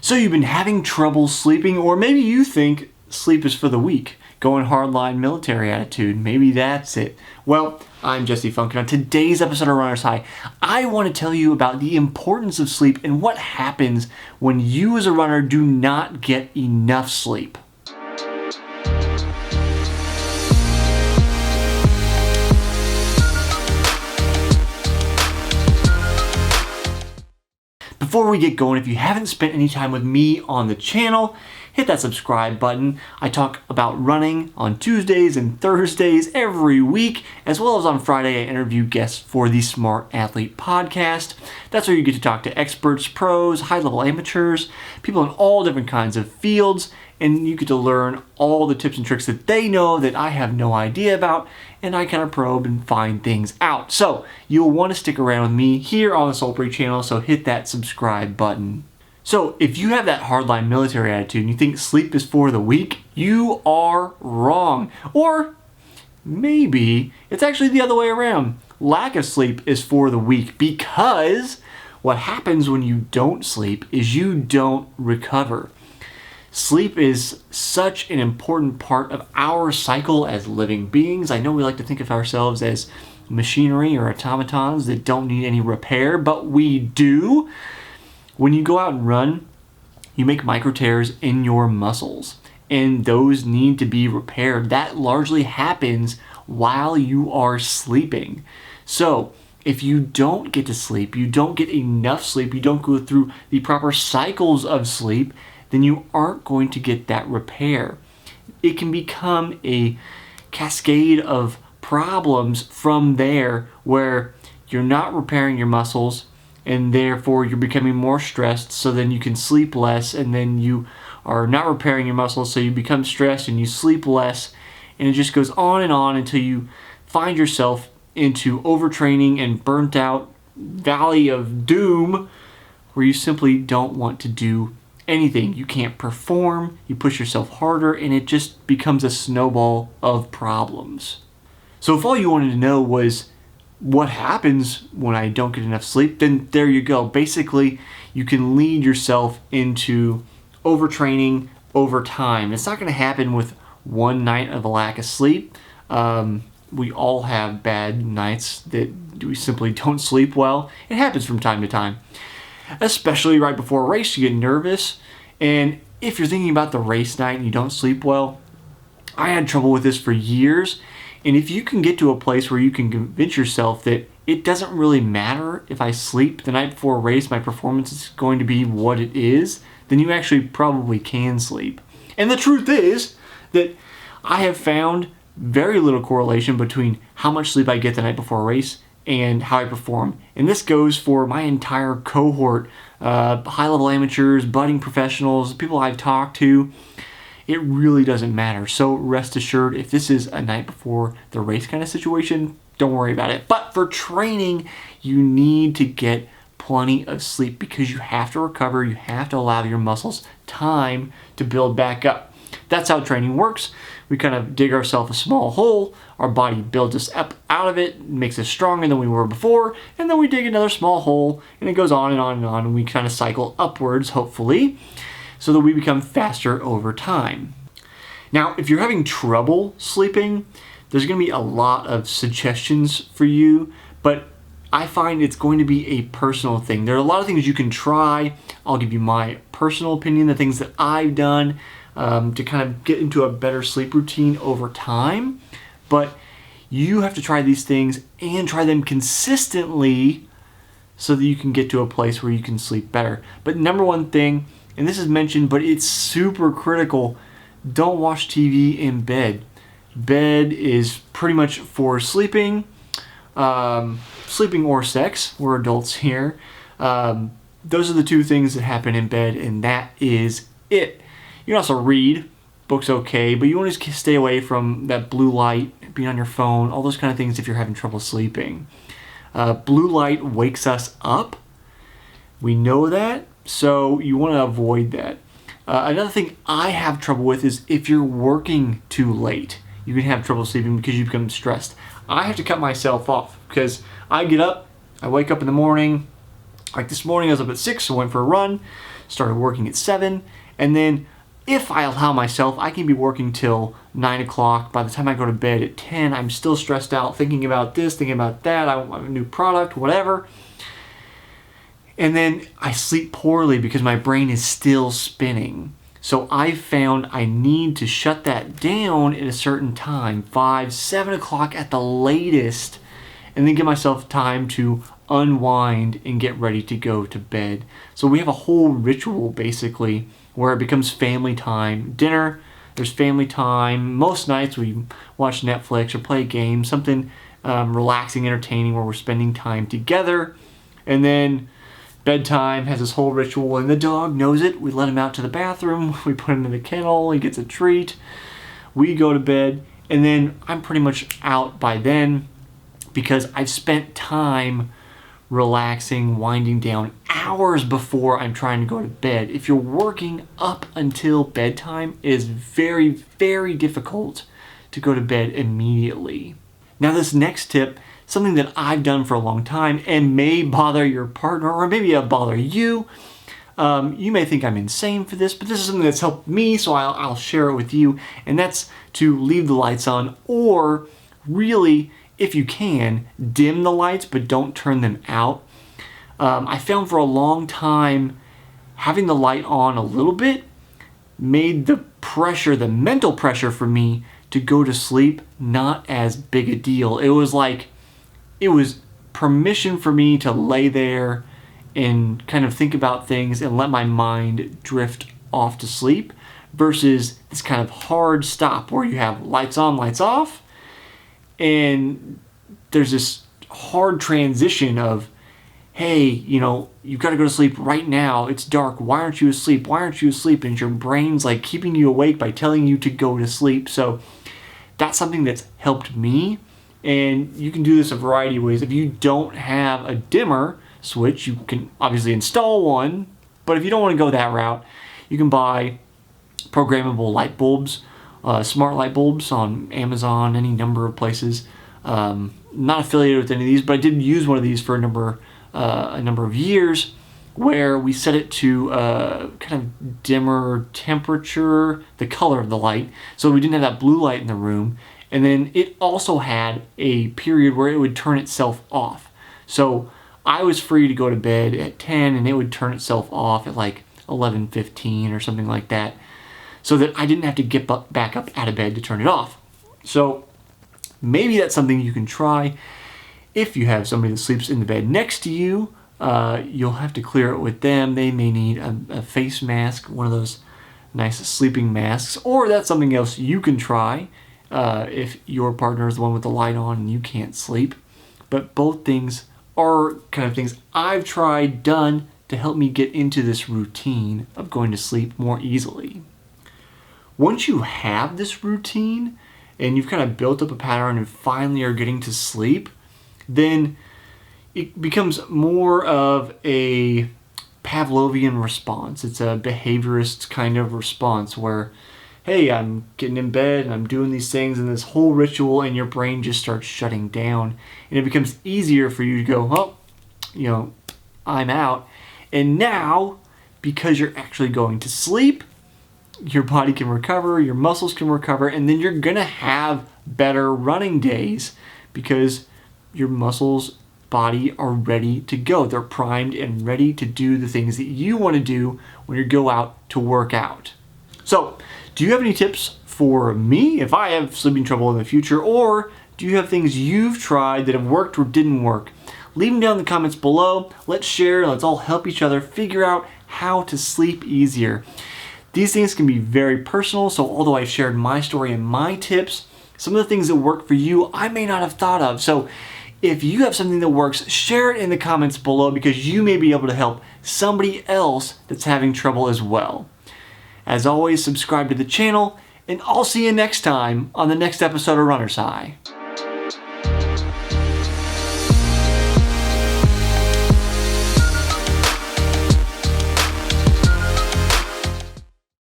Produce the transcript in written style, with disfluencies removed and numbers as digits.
So you've been having trouble sleeping, or maybe you think sleep is for the weak. Going hardline military attitude. Maybe that's it. Well, I'm Jesse Funk, and on today's episode of Runner's High, I want to tell you about the importance of sleep and what happens when you as a runner do not get enough sleep. Before we get going, if you haven't spent any time with me on the channel, hit that subscribe button. I talk about running on Tuesdays and Thursdays every week, as well as on Friday I interview guests for the Smart Athlete podcast. That's where you get to talk to experts, pros, high-level amateurs, people in all different kinds of fields, and you get to learn all the tips and tricks that they know that I have no idea about, and I kind of probe and find things out. So you'll want to stick around with me here on the Soulfree channel, so hit that subscribe button. So if you have that hardline military attitude and you think sleep is for the weak, you are wrong. Or maybe it's actually the other way around. Lack of sleep is for the weak, because what happens when you don't sleep is you don't recover. Sleep is such an important part of our cycle as living beings. I know we like to think of ourselves as machinery or automatons that don't need any repair, but we do. When you go out and run, you make micro tears in your muscles, and those need to be repaired. That largely happens while you are sleeping. So if you don't get to sleep, you don't get enough sleep, you don't go through the proper cycles of sleep, then you aren't going to get that repair. It can become a cascade of problems from there where you're not repairing your muscles, and therefore you're becoming more stressed, so then you can sleep less, and then you are not repairing your muscles, so you become stressed and you sleep less, and it just goes on and on until you find yourself into overtraining and burnt out valley of doom where you simply don't want to do anything. You can't perform, you push yourself harder, and it just becomes a snowball of problems. So if all you wanted to know was what happens when I don't get enough sleep, then there you go. Basically, you can lead yourself into overtraining over time. It's not going to happen with one night of a lack of sleep. We all have bad nights that we simply don't sleep well. It happens from time to time, especially right before a race. You get nervous, and if you're thinking about the race night and you don't sleep well, I had trouble with this for years. And if you can get to a place where you can convince yourself that it doesn't really matter if I sleep the night before a race, my performance is going to be what it is, then you actually probably can sleep. And the truth is that I have found very little correlation between how much sleep I get the night before a race and how I perform. And this goes for my entire cohort, high-level amateurs, budding professionals, people I've talked to. It really doesn't matter. So rest assured, if this is a night before the race kind of situation, don't worry about it. But for training, you need to get plenty of sleep because you have to recover. You have to allow your muscles time to build back up. That's how training works. We kind of dig ourselves a small hole. Our body builds us up out of it, makes us stronger than we were before, and then we dig another small hole, and it goes on and on and on, and we kind of cycle upwards, hopefully, so that we become faster over time. Now, if you're having trouble sleeping, there's going to be a lot of suggestions for you, but I find it's going to be a personal thing. There are a lot of things you can try. I'll give you my personal opinion, the things that I've done to kind of get into a better sleep routine over time, but you have to try these things and try them consistently so that you can get to a place where you can sleep better. But number one thing, and this is mentioned, but it's super critical, don't watch TV in bed. Bed is pretty much for sleeping, sleeping or sex. We're adults here. Those are the two things that happen in bed, and that is it. You can also read. Books okay, but you want to stay away from that blue light, being on your phone, all those kind of things if you're having trouble sleeping. Blue light wakes us up. We know that. So you want to avoid that. Another thing I have trouble with is if you're working too late, you can have trouble sleeping because you become stressed. I have to cut myself off because I get up, I wake up in the morning. Like this morning, I was up at 6, so I went for a run. started working at 7, and then if I allow myself, I can be working till 9 o'clock. By the time I go to bed at 10, I'm still stressed out, thinking about this, thinking about that, I want a new product, whatever. And then I sleep poorly because my brain is still spinning. So I found I need to shut that down at a certain time, 5, 7 o'clock at the latest, and then give myself time to unwind and get ready to go to bed. So we have a whole ritual basically where it becomes family time. Dinner, there's family time. Most nights we watch Netflix or play a game, something relaxing, entertaining, where we're spending time together. And then bedtime has this whole ritual, and the dog knows it. We let him out to the bathroom, we put him in the kennel, he gets a treat, we go to bed, and then I'm pretty much out by then because I've spent time relaxing, winding down hours before I'm trying to go to bed. If you're working up until bedtime, it is very, very difficult to go to bed immediately. Now this next tip, something that I've done for a long time and may bother your partner, or maybe it'll bother you. You may think I'm insane for this, but this is something that's helped me, so I'll share it with you, and that's to leave the lights on, or really, if you can, dim the lights, but don't turn them out. I found for a long time, having the light on a little bit made the pressure, the mental pressure for me to go to sleep, not as big a deal. It was permission for me to lay there and kind of think about things and let my mind drift off to sleep, versus this kind of hard stop where you have lights on, lights off, and there's this hard transition of, hey, you've got to go to sleep right now. It's dark. Why aren't you asleep? Why aren't you asleep? And your brain's like keeping you awake by telling you to go to sleep. So that's something that's helped me. And you can do this a variety of ways. If you don't have a dimmer switch, you can obviously install one. But if you don't want to go that route, you can buy programmable light bulbs, smart light bulbs on Amazon, any number of places. Not affiliated with any of these, but I did use one of these for a number of years, where we set it to kind of dimmer temperature, the color of the light, so we didn't have that blue light in the room. And then it also had a period where it would turn itself off. So I was free to go to bed at 10, and it would turn itself off at like 11:15 or something like that, so that I didn't have to get back up out of bed to turn it off. So maybe that's something you can try. If you have somebody that sleeps in the bed next to you, you'll have to clear it with them. They may need a face mask, one of those nice sleeping masks, or that's something else you can try if your partner is the one with the light on and you can't sleep. But both things are kind of things I've tried, done, to help me get into this routine of going to sleep more easily. Once you have this routine and you've kind of built up a pattern and finally are getting to sleep, then it becomes more of a Pavlovian response. It's a behaviorist kind of response where, hey, I'm getting in bed and I'm doing these things and this whole ritual, and your brain just starts shutting down. And it becomes easier for you to go, I'm out. And now, because you're actually going to sleep, your body can recover, your muscles can recover, and then you're going to have better running days because your muscles, body are ready to go. They're primed and ready to do the things that you want to do when you go out to work out. So, do you have any tips for me if I have sleeping trouble in the future, or do you have things you've tried that have worked or didn't work? Leave them down in the comments below. Let's share. Let's all help each other figure out how to sleep easier. These things can be very personal, so although I've shared my story and my tips, some of the things that work for you I may not have thought of. So if you have something that works, share it in the comments below, because you may be able to help somebody else that's having trouble as well. As always, subscribe to the channel, and I'll see you next time on the next episode of Runner's High.